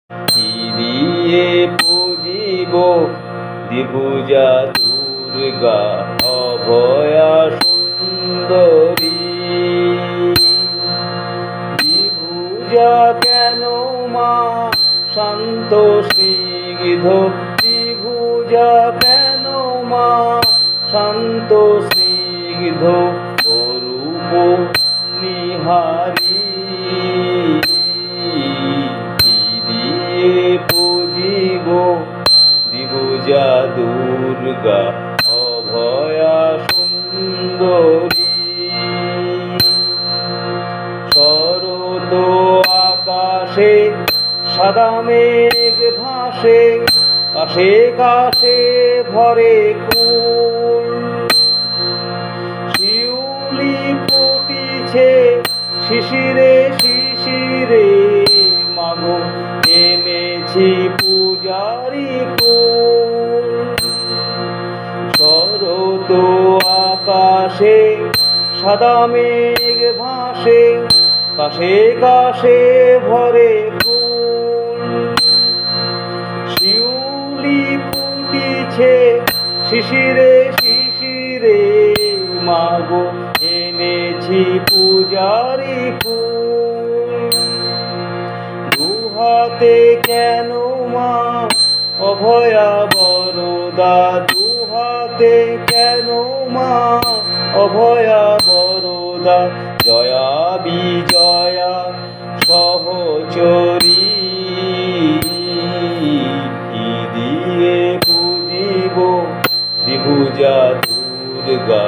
কি দিয়ে পুজিব দ্বিভুজা দুর্গা অভয়া সুন্দরী। দ্বিভুজা কেন মা শান্ত স্নিগ্ধ, দ্বিভুজা কেন মা শান্ত স্নিগ্ধ, অরূপ নিহারি। কি দিয়ে পুজিব দ্বিভুজা দুর্গা অভয়া সুন্দরী। শরৎ আকাশে সাদা মেঘ ভাসে, কাশে কাশে ভরে কুল। শিউলি ফুটিছে শিশিরে শিশিরে, মাগো এনেছি পূজারি ফুল। শরৎ আকাশে সাদা মেঘ ভাসে, কাশে কাশে ভরে ফুল। শিউলি ফুটিছে শিশিরে শিশিরে, মাগো এনেছি পূজারি ফুল। দুহাতে কেন মা অভয়া বরদা, দুহাতে কেন মা অভয়া বরদা, জয়া বিজয়া সহচরী। কি দিয়ে পুজিব দ্বিভুজা দুর্গা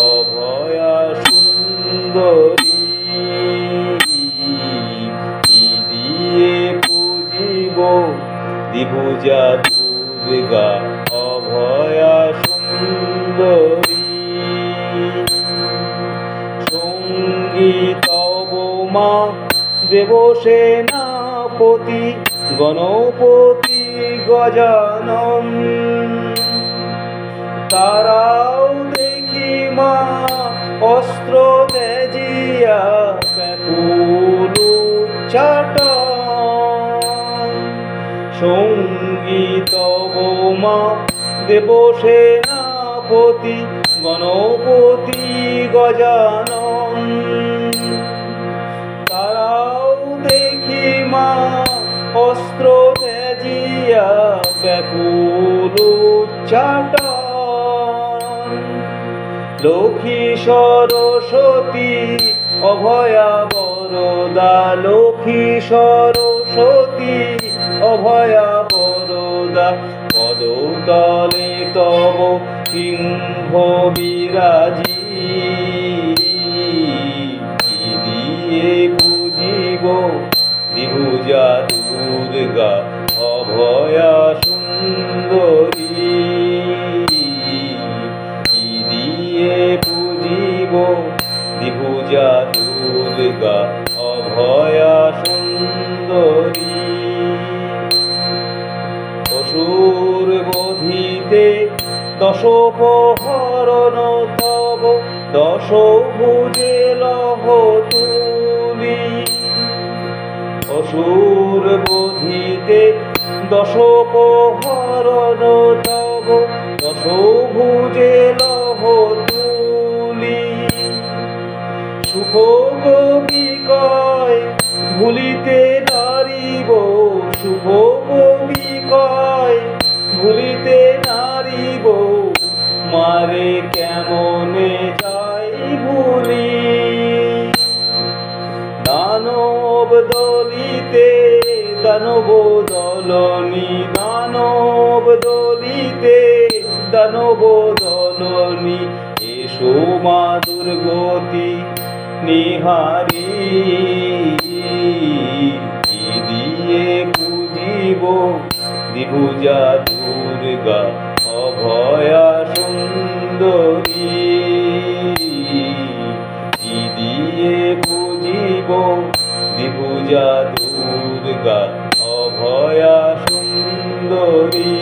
অভয়া সুন্দরী। কি দিয়ে পুজিব দ্বিভুজা দুর্গা অভয়া সুন্দরী। সঙ্গীতব মা দেবসেনাপতি গণপতি গজানন, তারাও দেখি মা অস্ত্র তেজিয়া ব্যাকুল উচ্চাটন। সঙ্গীতব মা দেবসেনাপতি গণপতি গজানন, তারাও দেখি মা অস্ত্র তেজিয়া ব্যাকুল উচ্চাটন। লক্ষ্মী সরস্বতী অভয়া বরদা, লক্ষ্মী সরস্বতী অভয়া বরদা, পদতলে তব সিংহ বিরাজি। কি দিয়ে পুজিব দ্বিভুজা দুর্গা অভয়া সুন্দরী। কি দিয়ে পুজিব দ্বিভুজা দুর্গা অভয়া সুন্দরী। অসুর বধিতে দশ প্রহরণ তব, দশ ভুজে লহ তুলি। অসুর বধিতে দশ প্রহরণ তব, দশ ভুজে লহ তুলি। সুখ কবি কয় ভুলিতে নারিব, শুভ কবি কয় ভুলিতে নারিব, মারে কেমনে যাই ভুলি। দানব দলিতে দানব দলনি, দানব দলিতে দানব দলনি, এসো মা দুর্গতি নিহারি। কি দিয়ে পুজিব দ্বিভুজা দুর্গা অভয়া সুন্দরী। কি দিয়ে পুজিব দ্বিভুজা দুর্গা অভয়া সুন্দরী।